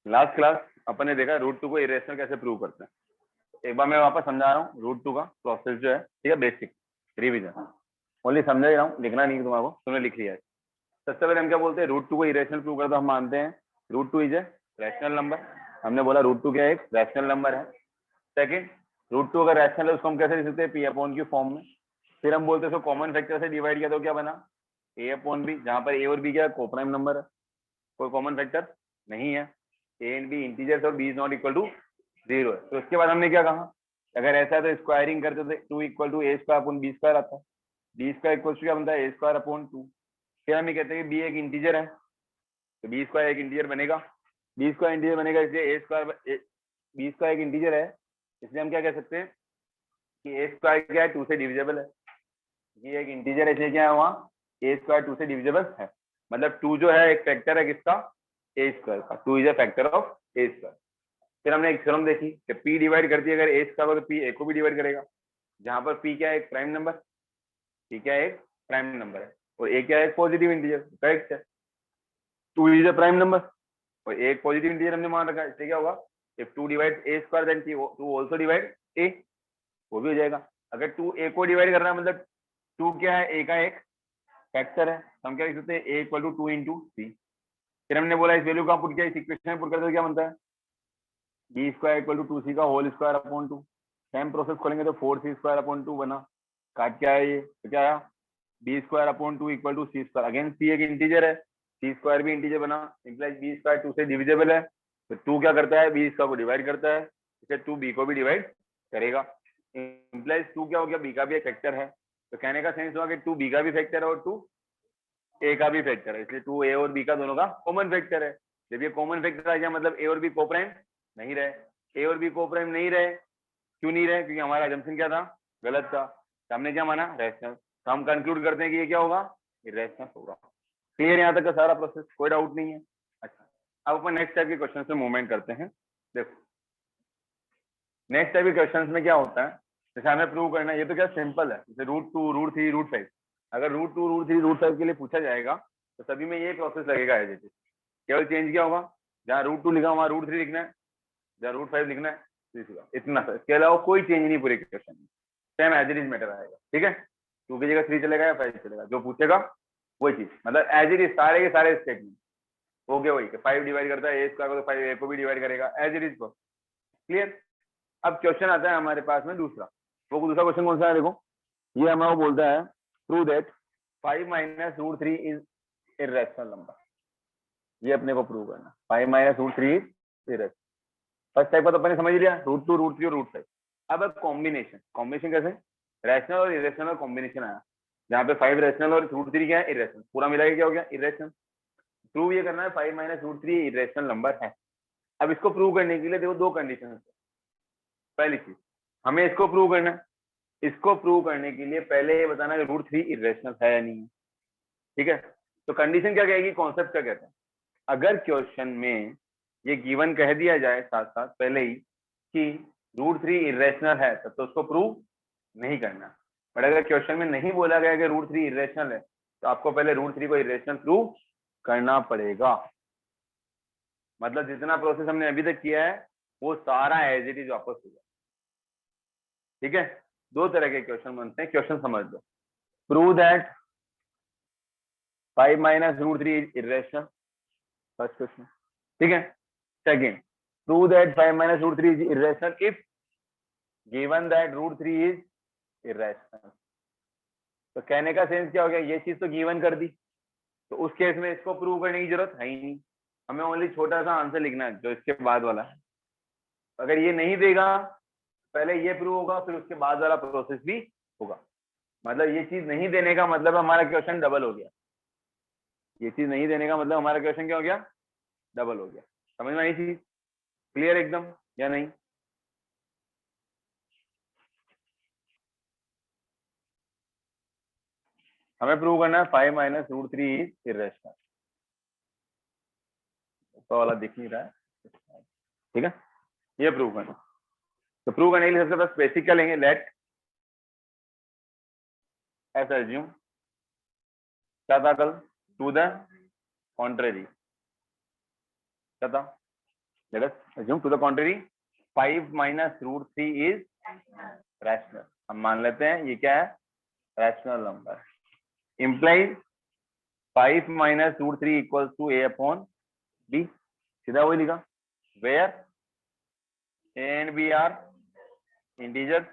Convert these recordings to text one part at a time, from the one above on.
Last class अपन ने देखा root two को इरेशनल कैसे प्रूव करते हैं। एक बार मैं वापस समझा रहा हूँ रूट टू का प्रोसेस जो है, ठीक है, बेसिक रिवीजन ओनली समझा ही रहा हूँ, लिखना नहीं तुम्हारे को, तुमने लिख लिया है। सबसे पहले हम क्या बोलते हैं, रूट टू को इरेशनल प्रूव करते हम मानते हैं root two is a rational number. हमने बोला रूट टू क्या एक रैशनल नंबर है। सेकंड, रूट टू अगर रैशनल है उसको हम कैसे लिख सकते हैं, पी अपॉन की फॉर्म में। फिर हम बोलते हैं उसको कॉमन फैक्टर से डिवाइड किया तो क्या बना, ए अपॉन बी, जहां पर ए और बी क्या कोप्राइम नंबर है, कोई कॉमन फैक्टर नहीं है, ए एंड बी इंटीजर्स और B is not equal to 0 है। तो उसके बाद हमने क्या कहा, अगर ऐसा है तो स्क्वायरिंग करते थे, two equal to A square upon B square आता है, डी स्क्वायर इक्वल टू क्या बनता है ए स्क्वायर अपॉन 2। फिर हम ये कहते हैं कि बी एक इंटीजर है तो बी स्क्वायर एक इंटीजर बनेगा, बी स्क्वायर इंटीजर बनेगा इसलिए ए स्क्वायर, बी स्क्वायर एक इंटीजर है इसलिए हम क्या कह सकते हैं कि ए स्क्वायर क्या है 2 से डिविजिबल है। ये एक इंटीजर है इसलिए क्या है वहाँ ए स्क्वायर 2 से डिविजिबल है, मतलब 2 जो है एक फैक्टर है किसका, ए स्क्वायर का, 2 is a factor of A square. फिर हमने एक थ्योरम देखी कि पी डिवाइड करती है अगर ए स्क्वायर तो पी ए को भी डिवाइड करेगा, जहां पर पी क्या है एक प्राइम नंबर, पी क्या है एक प्राइम नंबर है और ए क्या है एक पॉजिटिव इंटीजर, करेक्ट है, 2 इज अ प्राइम नंबर और एक पॉजिटिव इंटीजर हमने मान रखा है, इसलिए क्या होगा if 2 divide a square then 2 also divide a, वो भी हो जाएगा। अगर 2 ए को डिवाइड कर रहा है मतलब 2 क्या है ए का एक फैक्टर है, हम क्या लिख सकते हैं ए इक्वल टू 2 इंटू सी। फिर हमने बोला इस वैल्यू का पुट किया, इस इक्वेशन में पुट करते तो क्या बनता है B square equal to 2c का whole square upon 2। Same process खोलेंगे तो 4c स्क्वायर अपॉन 2 बना, काट क्या है ये तो क्या आया B square upon 2 equal to C square, again C एक इंटीजर है, सी स्क्वायर भी इंटीजर बना, इंप्लाइज बी स्क्वायर 2 से डिविजिबल है तो 2 क्या करता है बी स्क्वायर को डिवाइड करता है, इसे 2 बी को भी डिवाइड करेगा, इंप्लाइज 2 क्या हो गया बी का भी एक फैक्टर है। तो कहने का सेंस हुआ कि 2 बी का भी फैक्टर है और 2 ए का भी फैक्टर है, इसलिए 2 ए और बी का दोनों का कॉमन फैक्टर है। जब ये कॉमन फैक्टर आ गया मतलब ए और बी कोप्राइम नहीं रहे, ए और बी कोप्राइम नहीं रहे, क्यों नहीं रहे, क्योंकि हमारा अजम्पशन क्या था, गलत था, तो हमने क्या माना रैशनल, तो हम कंक्लूड करते हैं कि ये क्या होगा इरेशनल होगा। क्लियर यहाँ तक का सारा प्रोसेस, कोई डाउट नहीं है। अच्छा, अब अपन नेक्स्ट टाइप के क्वेश्चन से मूवमेंट करते हैं। देखो नेक्स्ट टाइप के क्वेश्चन में क्या होता है, जैसे हमें प्रूव करना है, ये तो क्या सिंपल है, जैसे रूट 2 रूट 3 रूट 5, अगर रूट 2 रूट 3 रूट 5 के लिए पूछा जाएगा तो सभी में ये प्रोसेस लगेगा एज इट इज, केवल चेंज क्या होगा, जहाँ रूट 2 लिखा वहाँ रूट 3 लिखना है, जहाँ रूट 5 लिखना है, इतना सा, इसके अलावा कोई चेंज नहीं पूरे क्वेश्चन में, same as it is matter आएगा। ठीक है, 2 की जगह 3 चलेगा या 5 चलेगा, जो पूछेगा वही चीज, मतलब एज इट इज सारे के सारे स्टेटमेंट हो गए वही, 5 डिवाइड करता है ए स्क्वायर को तो 5 ए को भी डिवाइड करेगा एज इट इज। क्लियर। अब क्वेश्चन आता है हमारे पास में दूसरा, वो दूसरा क्वेश्चन कौन सा है, देखो ये हमें बोलता है prove that 5 minus root 3 is irrational number, ये अपने को प्रूव करना, 5 minus root 3 is irrational. First type का तो अपने समझ लिया, रूट 2 रूट 3 और रूट 5। अब कॉम्बिनेशन, कॉम्बिनेशन कैसे, रैशनल और इरेशनल कॉम्बिनेशन आया, जहाँ पे 5 रैशनल और रूट 3 क्या है इरेशनल, पूरा मिला के क्या हो गया इरेशनल। प्रूव ये करना है 5 माइनस रूट 3 इरेशनल नंबर है। अब इसको प्रूव करने के लिए देखो दो कंडीशन है। पहली चीज हमें इसको प्रूव करना है, इसको प्रूव करने के लिए पहले ये बताना कि रूट 3 इरेशनल है या नहीं है। ठीक है, तो कंडीशन क्या कहेगी, कॉन्सेप्ट क्या कहते हैं, अगर क्वेश्चन में ये गिवन कह दिया जाए साथ साथ पहले ही कि रूट 3 इरेशनल है तब तो उसको प्रूव नहीं करना, बट अगर क्वेश्चन में नहीं बोला गया कि रूट 3 इरेशनल है तो आपको पहले रूट 3 को इरेशनल प्रूव करना पड़ेगा। मतलब जितना प्रोसेस हमने अभी तक किया है वो सारा एज इट इज वापस हो जाए। ठीक है, दो तरह के क्वेश्चन बनते हैं, क्वेश्चन समझ लो। Prove that 5 minus root 3 is irrational, first question. ठीक है, second, prove that 5 minus root 3 is irrational if given that root 3 is irrational. तो कहने का सेंस क्या हो गया, ये चीज तो गिवन कर दी तो उस केस में इसको प्रूव करने की जरूरत है ही नहीं, हमें ओनली छोटा सा आंसर लिखना है जो इसके बाद वाला है। अगर ये नहीं देगा पहले ये प्रूव होगा फिर उसके बाद वाला प्रोसेस भी होगा, मतलब ये चीज नहीं देने का मतलब हमारा क्वेश्चन डबल हो गया, ये चीज नहीं देने का मतलब हमारा क्वेश्चन क्या हो गया, डबल हो गया। समझ में आई चीज, क्लियर एकदम या नहीं। हमें प्रूव करना है 5 माइनस रूट 3 इज इरेशनल, तो वाला दिख नहीं रहा है, ठीक है, ये प्रूव करना। तो प्रूव करने के लिए सबसे पहले बेसिक क्या लेंगे, लेट एस एज्यूम क्या था कल, टू द कॉन्ट्रेरी क्या था, let us assume to the contrary 5 minus root 3 is rational. हम मान लेते हैं ये क्या है, rational number. Implies 5 minus root 3 equals to a upon b। सीधा वही लिखा, where a and b are integers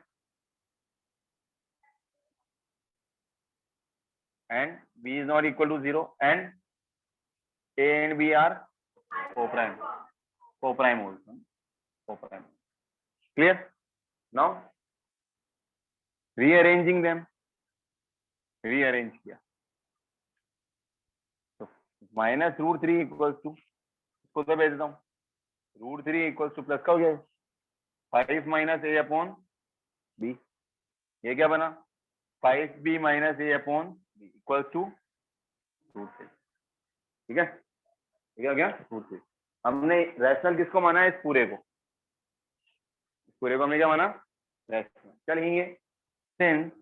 and b is not equal to 0 and a and b are co-prime also, co-prime. Clear? Now rearranging them, rearrange किया तो minus root 3 equals to, इसको तो भेज देता हूँ, रूट 3 इक्वल्स टू प्लस का हो गया 5 माइनस ए अपॉन बी। ये क्या बना 5b minus A upon B equals to root 3। ठीक है, ठीक है, क्या रूट 3। हमने रैशनल किसको माना है, इस पूरे को, इस पूरे को हमने क्या माना, रैशनल। क्या लिखेंगे, since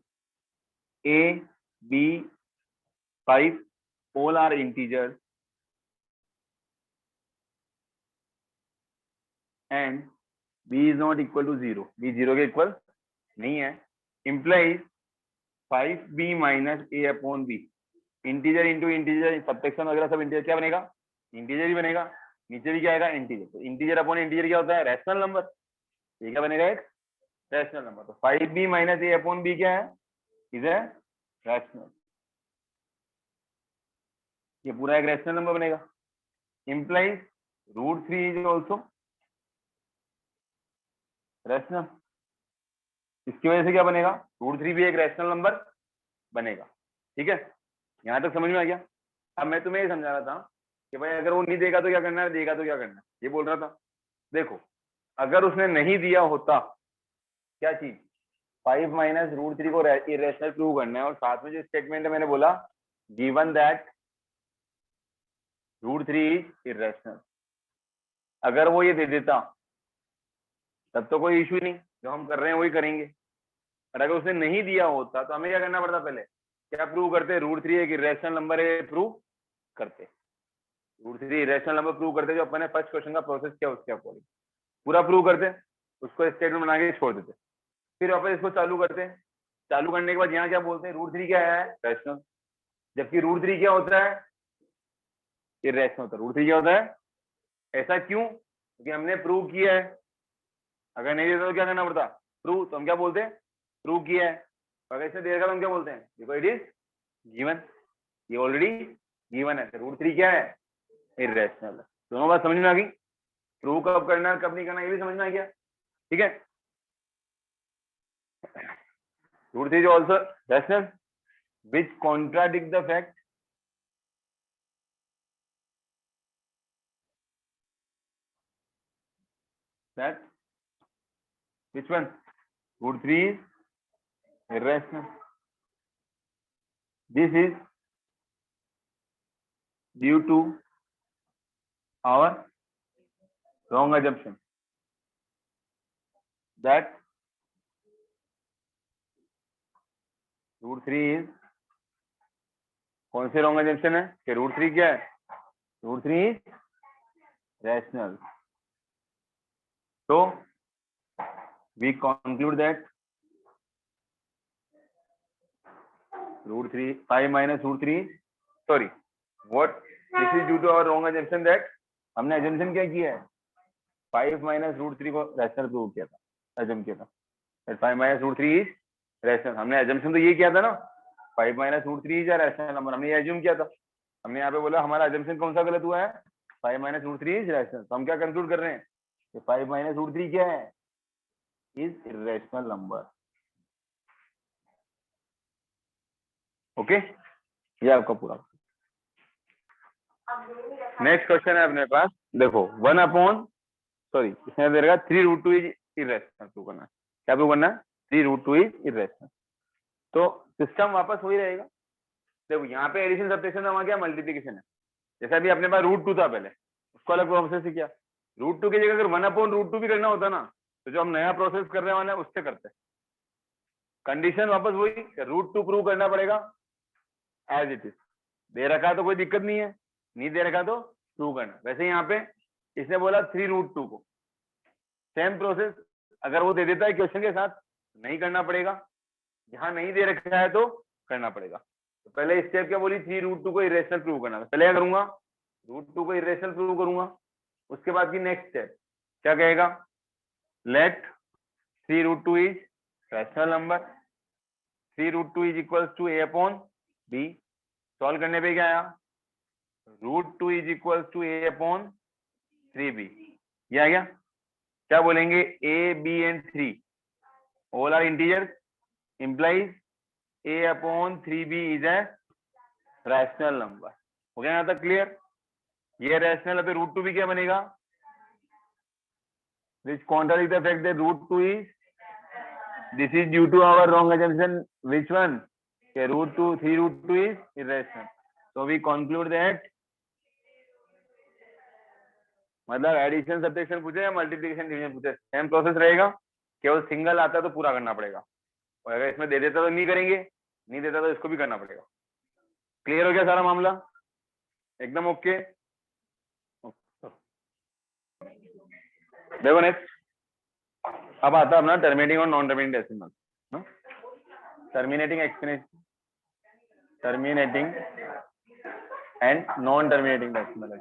a b 5 all are integers and b is not equal to 0, b 0 के इक्वल नहीं है, implies 5b minus a upon b, integer into integer, subtraction वगैरह सब इंटीजर, क्या बनेगा, इंटीजर ही बनेगा, नीचे भी क्या आएगा, इंटीजर। तो इंटीजर अपॉन इंटीजर क्या होता है, रैशनल नंबर। ये क्या बनेगा, एक रैशनल नंबर। तो 5b minus a upon b क्या है, इज ए रैशनल। ये पूरा एक रैशनल नंबर बनेगा। Implies root 3 is also rational. इसकी वजह से क्या बनेगा, रूट 3 भी एक रैशनल नंबर बनेगा। ठीक है, यहां तक समझ में आ गया। अब मैं तुम्हें ये समझा रहा था कि भाई अगर वो नहीं देगा तो क्या करना है, देगा तो क्या करना है, ये बोल रहा था। देखो अगर उसने नहीं दिया होता क्या चीज, 5 माइनस रूट 3 को इरेशनल प्रूव करना है, और साथ में जो स्टेटमेंट है मैंने बोला given that root 3 is irrational, अगर वो ये दे देता तब तो कोई इश्यू नहीं, जो हम कर रहे हैं वही करेंगे। और अगर उसने नहीं दिया होता तो हमें क्या करना पड़ता, पहले क्या प्रूव करते, रूट 3 एक इरेशनल नंबर है प्रूव करते, रूट 3 इरेशनल नंबर प्रूव करते, जो अपने फर्स्ट क्वेश्चन का प्रोसेस किया उसके अकॉर्डिंग पूरा प्रूव करते, उसको स्टेटमेंट बना के छोड़ देते, फिर वापस इसको चालू करते हैं। चालू करने के बाद यहाँ क्या बोलते हैं, रूट 3 क्या है, रैशनल, जबकि रूट 3 क्या होता है, इरेशनल होता है। रूट 3 क्या होता है, ऐसा क्यों, क्योंकि हमने प्रूव किया है। अगर नहीं देता तो क्या करना पड़ता, प्रूव, तो हम क्या बोलते हैं, प्रूव किया है। अगर इसने दे रखा तो हम क्या बोलते हैं, देखो इट इज गिवन, ये ऑलरेडी गिवन है। रूट 3 क्या है, इरेशनल है। दोनों बात समझ में आ गई, प्रूव कब करना कब नहीं करना ये भी समझ में आ गया। ठीक है, root 3 is also rational which contradict the fact that which one, root 3 is irrational. This is due to our wrong assumption that root 3 is, कौन से रॉन्ग assumption है कि रूट 3 क्या है, रूट 3 इज रैशनल। तो we conclude that root 3 5 minus root 3, sorry what, this is due to our wrong assumption that, हमने assumption क्या किया है, 5 minus root 3 को रैशनल प्रूव किया था, assume किया था that 5 minus root 3 is rational. हमने assumption तो ये किया था ना, 5 minus root 3 is rational number, हमने ये assume किया था। हमने यहाँ पे बोला हमारा assumption कौन सा गलत हुआ है, 5 minus root 3 is रैशनल। तो हम क्या कंक्लूड कर रहे हैं कि 5 minus root 3 क्या है, इज इरेशनल नंबर। ओके, ये आपका पूरा। नेक्स्ट क्वेश्चन है अपने पास, देखो 1 अपॉन, सॉरी इसमें दे रखा 3 रूट 2 इज इरेशनल प्रूव करना है। क्या प्रूव करना है, 3 रूट 2 इज इरेशनल। तो सिस्टम वापस वही रहेगा। देखो यहाँ पे एडिशन सब्ट्रैक्शन था, वहां क्या मल्टीप्लिकेशन है। जैसा भी अपने पास रूट 2 था पहले, उसको अलग प्रोसेस से किया। रूट 2 की जगह अगर 1 अपॉन रूट 2 भी करना होता ना, तो जो हम नया प्रोसेस करने वाले हैं उससे करते हैं। कंडीशन वापस वही, रूट 2 प्रूव करना पड़ेगा एज इट इज, दे रखा तो कोई दिक्कत नहीं है, नहीं दे रखा तो प्रूव करना। वैसे यहाँ पे इसने बोला 3√2 को। सेम प्रोसेस अगर वो दे देता है क्वेश्चन के साथ नहीं करना पड़ेगा, यहाँ नहीं दे रखा है तो करना पड़ेगा। तो पहले स्टेप क्या बोली, 3√2 को इरेशनल प्रूव करना। पहले क्या करूंगा, √2 को इरेशनल प्रूव करूंगा। उसके बाद की नेक्स्ट स्टेप क्या कहेगा, let 3√2 is rational number, 3√2 is equal to a upon b। Solve करने पे क्या आया, √2 is equal to a upon 3b। ये आ गया। क्या बोलेंगे, a b and 3 all are integers, implies a upon 3b is a rational number. हो गया यहाँ तक क्लियर। ये रैशनल है, √2 भी क्या बनेगा, which contradicts the fact that √2 is, this is due to our wrong assumption, which one, okay, √2 is irrational. So we conclude that, मतलब एडिशन सब्ट्रैक्शन पूछे या मल्टीप्लिकेशन डिवीजन पूछे, सेम प्रोसेस रहेगा, केवल सिंगल आता है तो पूरा करना पड़ेगा, और अगर इसमें दे देता तो नहीं करेंगे, नहीं देता तो इसको भी करना पड़ेगा। क्लियर हो गया सारा मामला, एकदम ओके। देखो नेक्स्ट, अब आता है अपना टर्मिनेटिंग और non terminating decimal. Terminating expression, terminating and non terminating decimal.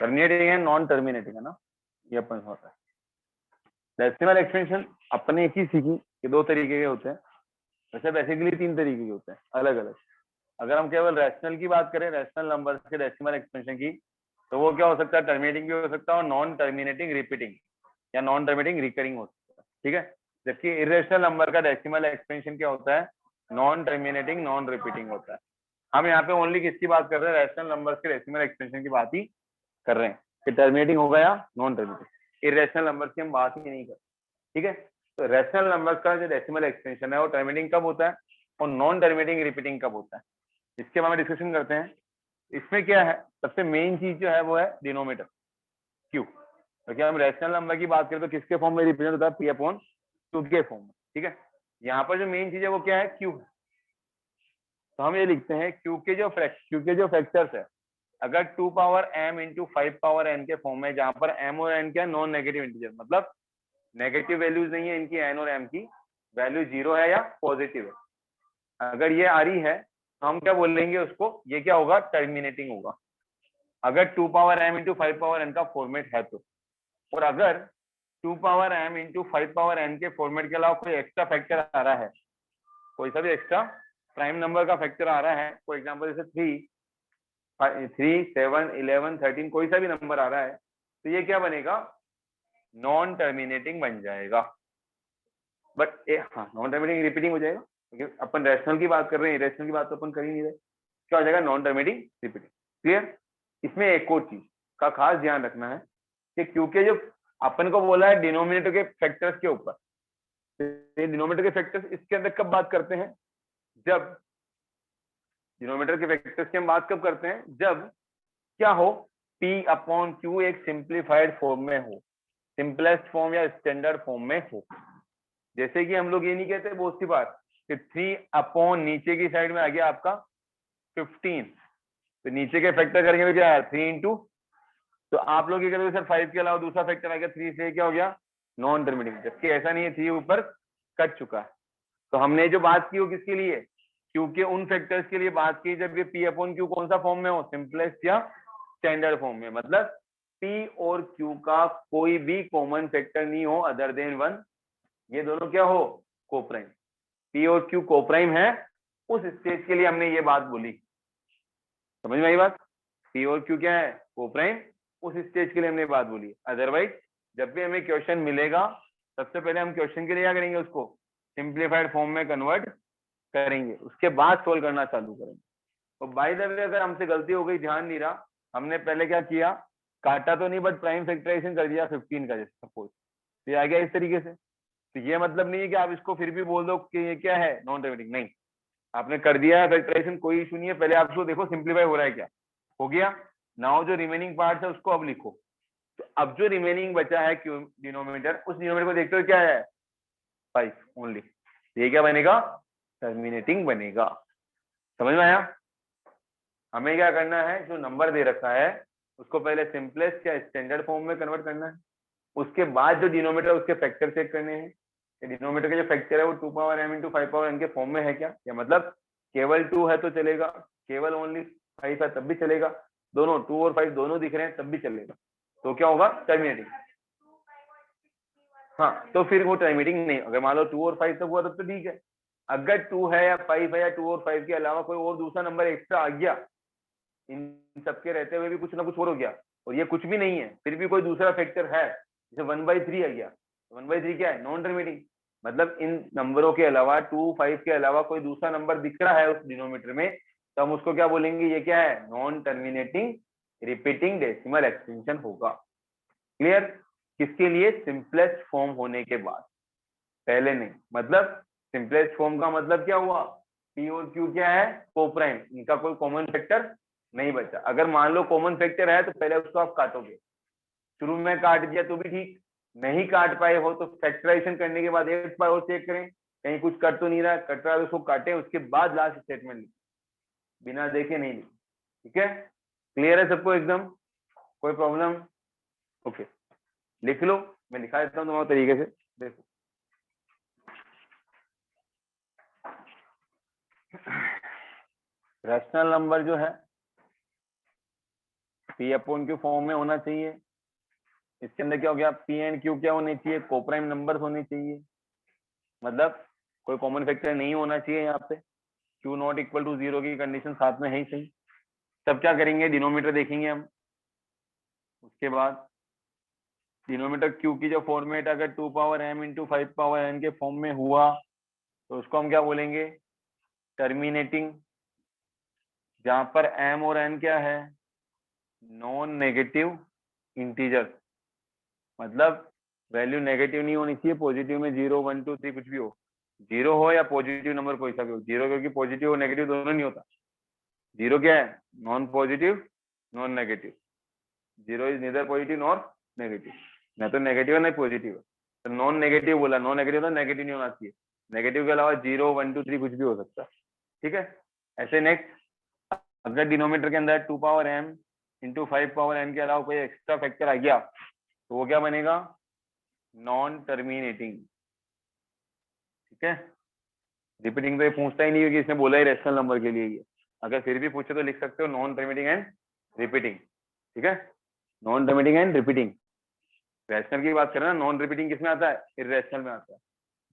Terminating and non terminating है ना, ये अपन होता है। डेसिमल एक्सपेंशन अपने एक ही सीखी कि दो तरीके के होते हैं, वैसे बेसिकली तीन तरीके के होते हैं अलग अलग। अगर हम केवल रैशनल की बात करें, रैशनल नंबर के डेसिमल एक्सपेंशन की, तो वो क्या हो सकता है, टर्मिनेटिंग भी हो सकता है और नॉन टर्मिनेटिंग रिपीटिंग या नॉन टर्मिनेटिंग रिकरिंग हो सकता है, ठीक है। जबकि इरेशनल नंबर का डेसिमल एक्सपेंशन क्या होता है, नॉन टर्मिनेटिंग नॉन रिपीटिंग होता है। हम यहाँ पे ओनली किसकी बात कर रहे हैं, रैशनल नंबर के डेसिमल एक्सपेंशन की बात ही कर रहे हैं कि टर्मिनेटिंग होगा या नॉन टर्मिनेटिंग। इरेशनल नंबर की हम बात ही नहीं कर, ठीक है। तो रैशनल नंबर का जो डेसिमल एक्सपेंशन है वो टर्मिनेटिंग कब होता है और नॉन टर्मिनेटिंग रिपीटिंग कब होता है, इसके बारे में डिस्कशन करते हैं। इसमें क्या है, सबसे मेन चीज जो है वो है डिनोमिनेटर क्यू। तो हम रैशनल नंबर की बात करें तो किसके फॉर्म में रिप्रेजेंट होता है, p अपॉन 2 के फॉर्म में, ठीक है। यहाँ पर जो मेन चीज है वो क्या है, क्यू है। तो हम ये लिखते हैं क्यू के जो फैक्टर्स है, अगर 2 power m into 5 power n के फॉर्म में, जहां पर m और n क्या नॉन नेगेटिव इंटीजर, मतलब नेगेटिव वैल्यूज नहीं है इनकी, n और m की वैल्यू 0 है या पॉजिटिव है, अगर ये आ रही है तो हम क्या बोलेंगे उसको, ये क्या होगा, टर्मिनेटिंग होगा। अगर 2 power m into 5 power n का फॉर्मेट है तो, और अगर 2 power m into 5 power n के फॉर्मेट के अलावा कोई एक्स्ट्रा फैक्टर आ रहा है, कोई सा भी एक्स्ट्रा प्राइम नंबर का फैक्टर आ रहा है, फॉर एग्जांपल जैसे 3, 7, 11, 13 कोई सा भी नंबर आ रहा है, तो ये क्या बनेगा, नॉन टर्मिनेटिंग बन जाएगा। बट हाँ, नॉन टर्मिनेटिंग रिपीटिंग हो जाएगा, क्योंकि अपन रैशनल की बात कर रहे हैं, इरेशनल की बात तो अपन कर ही नहीं रहे। क्या हो जाएगा, नॉन टर्मिनेटिंग रिपीटिंग। क्लियर। इसमें एक और चीज का खास ध्यान रखना है कि क्योंकि जो अपन को बोला है डिनोमिनेटर के फैक्टर्स के ऊपर, डिनोमिनेटर के फैक्टर्स इसके अंदर कब बात करते हैं, जब डिनोमिनेटर के फैक्टर्स की हम बात कब करते हैं, जब क्या हो, p अपॉन q एक सिंप्लीफाइड फॉर्म में हो, सिंपलेस्ट फॉर्म या स्टैंडर्ड फॉर्म में हो। जैसे कि हम लोग ये नहीं कहते बहुत सी बार कि 3 अपॉन नीचे की साइड में आ गया आपका 15, तो नीचे के फैक्टर करेंगे तो क्या है 3 इंटू, तो आप लोग ये करोगे सर 5 के अलावा दूसरा फैक्टर आ गया 3 से, क्या हो गया, नॉन टर्मिनेटिंग। जबकि ऐसा नहीं है, 3 ऊपर कट चुका है। तो हमने जो बात की वो किसके लिए, क्योंकि उन फैक्टर्स के लिए बात की जब ये p अपॉन q कौन सा फॉर्म में हो, सिंपलेस्ट या स्टैंडर्ड फॉर्म में, मतलब p और q का कोई भी कॉमन फैक्टर नहीं हो अदर देन 1, ये दोनों क्या हो, कोप्राइम। p और q कोप्राइम है, उस स्टेज के लिए हमने ये बात बोली, समझ में आई बात। p और q क्या है, कोप्राइम, उस स्टेज के लिए हमने बात बोली। अदरवाइज जब भी हमें क्वेश्चन मिलेगा, सबसे पहले हम क्वेश्चन के लिए क्या करेंगे, उसको सिंप्लीफाइड फॉर्म में कन्वर्ट करेंगे, उसके बाद सोल्व करना चालू करेंगे। तो बाय द वे अगर हमसे गलती हो गई, ध्यान नहीं रहा, हमने पहले क्या किया, काटा तो नहीं बट प्राइम फैक्टराइजेशन कर दिया 15 का, जैसे सपोज, तो ये आ गया इस तरीके से। तो ये मतलब नहीं है कि आप इसको फिर भी बोल दो कि ये क्या है, नॉन टर्मिनेटिंग, नहीं, आपने कर दिया है फैक्टराइजेशन, कोई इशू नहीं है। पहले आप उसको देखो सिंप्लीफाई हो रहा है क्या, हो गया। नाउ जो रिमेनिंग पार्ट है उसको अब लिखो। तो अब जो रिमेनिंग बचा है डिनोमिनेटर, उस डिनोमिनेटर को देखते हो क्या है, 5 ओनली, ये क्या बनेगा, टर्मिनेटिंग बनेगा। समझ में आया? हमें क्या करना है, जो नंबर दे रखा है उसको पहले सिंपलेस्ट या स्टैंडर्ड फॉर्म में कन्वर्ट करना है, उसके बाद जो डिनोमिनेटर उसके फैक्टर चेक करने हैं। डिनोमिनेटर का जो फैक्टर है वो 2 power m into 5 power n के फॉर्म में है क्या, या मतलब केवल 2 है तो चलेगा, केवल ओनली 5 है तब भी चलेगा, दोनों 2 और 5 दोनों दिख रहे हैं तब भी चलेगा, तो क्या होगा, टर्मिनेटिंग। हाँ तो फिर वो टर्मिनेटिंग नहीं, अगर मान लो 2 और 5 तक हुआ तब तो ठीक है। अगर 2 है या 5 है या 2 और 5 के अलावा कोई और दूसरा नंबर एक्स्ट्रा आ गया, इन सबके रहते हुए भी कुछ ना कुछ और हो गया, और ये कुछ भी नहीं है फिर भी कोई दूसरा फैक्टर है, जैसे 1/3 आ गया, 1/3 क्या है, नॉन टर्मिनेटिंग। मतलब इन नंबरों के अलावा 2 5 के अलावा कोई दूसरा नंबर दिख रहा है उस डिनोमिनेटर में, तो हम उसको क्या बोलेंगे, ये क्या है, non terminating repeating decimal extension होगा। क्लियर? किसके लिए, सिंपलेस्ट फॉर्म होने के बाद, पहले नहीं। मतलब सिंपलेस्ट फॉर्म का मतलब क्या हुआ, पी और क्यू क्या है, कोप्राइम, इनका कोई कॉमन फैक्टर नहीं बचा। अगर मान लो कॉमन फैक्टर है तो पहले उसको आप काटोगे, शुरू में काट दिया तो भी ठीक, नहीं काट पाए हो तो फैक्टराइजेशन करने के बाद एक बार और चेक करें कहीं कुछ कट तो नहीं रहा, कट रहा है तो उसको काटें, उसके बाद लास्ट स्टेटमेंट लिखें, बिना देखे नहीं लिखें। ठीक है, क्लियर है सबको एकदम, कोई प्रॉब्लम? ओके, लिख लो, मैं लिखा देता हूँ तुम्हारे तरीके से, देखो। रैशनल नंबर जो है पी अपॉन क्यू फॉर्म में होना चाहिए। इसके अंदर क्या हो गया, पी एंड क्यू क्या होने चाहिए, कोप्राइम नंबर्स होने चाहिए, मतलब कोई कॉमन फैक्टर नहीं होना चाहिए यहाँ पे। क्यू नॉट इक्वल टू 0 की कंडीशन साथ में है ही सही। तब क्या करेंगे, डिनोमीटर देखेंगे हम। उसके बाद डिनोमीटर क्यू की जो फॉर्मेट अगर 2 power m into 5 power n के फॉर्म में हुआ तो उसको हम क्या बोलेंगे, टर्मिनेटिंग। जहां पर m और n क्या है, नॉन नेगेटिव इंटीजर, मतलब वैल्यू नेगेटिव नहीं होनी चाहिए, पॉजिटिव में 0 1 2 3 कुछ भी हो, 0 हो या पॉजिटिव नंबर कोई सा भी हो, 0 क्योंकि पॉजिटिव और नेगेटिव दोनों नहीं होता। 0 क्या है, non positive non negative, 0 is neither positive nor negative, ना तो नेगेटिव है ना पॉजिटिव है, तो नॉन नेगेटिव बोला, नॉन नेगेटिव तो नेगेटिव नहीं होना चाहिए, नेगेटिव के अलावा 0 1 2 3 कुछ भी हो सकता है। ठीक है, ऐसे नेक्स्ट, अगर डिनोमीटर के अंदर 2 power m into 5 power n के अलावा कोई एक्स्ट्रा फैक्टर आ गया तो वो क्या बनेगा, नॉन टर्मिनेटिंग। ठीक है, रिपीटिंग तो ये पूछता ही नहीं है कि इसने बोला ही रेशनल नंबर के लिए ये, अगर फिर भी पूछे तो लिख सकते हो नॉन टर्मिनेटिंग एंड रिपीटिंग। ठीक है, non terminating and repeating. Rational की बात करें ना, नॉन रिपीटिंग किसमें आता है, इररेशनल में आता है।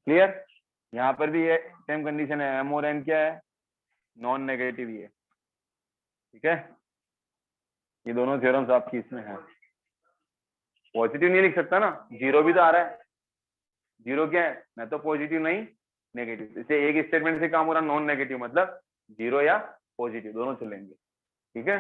क्लियर? यहाँ पर भी ये सेम कंडीशन है, m और n क्या है, नॉन नेगेटिव ही है। ठीक है, ये दोनों थ्योरम्स आपकी इसमें है। पॉजिटिव नहीं लिख सकता ना, 0 भी तो आ रहा है, 0 क्या है, ना तो पॉजिटिव नहीं नेगेटिव, इसे एक स्टेटमेंट से काम हो रहा, नॉन नेगेटिव मतलब 0 या पॉजिटिव दोनों चलेंगे। ठीक है,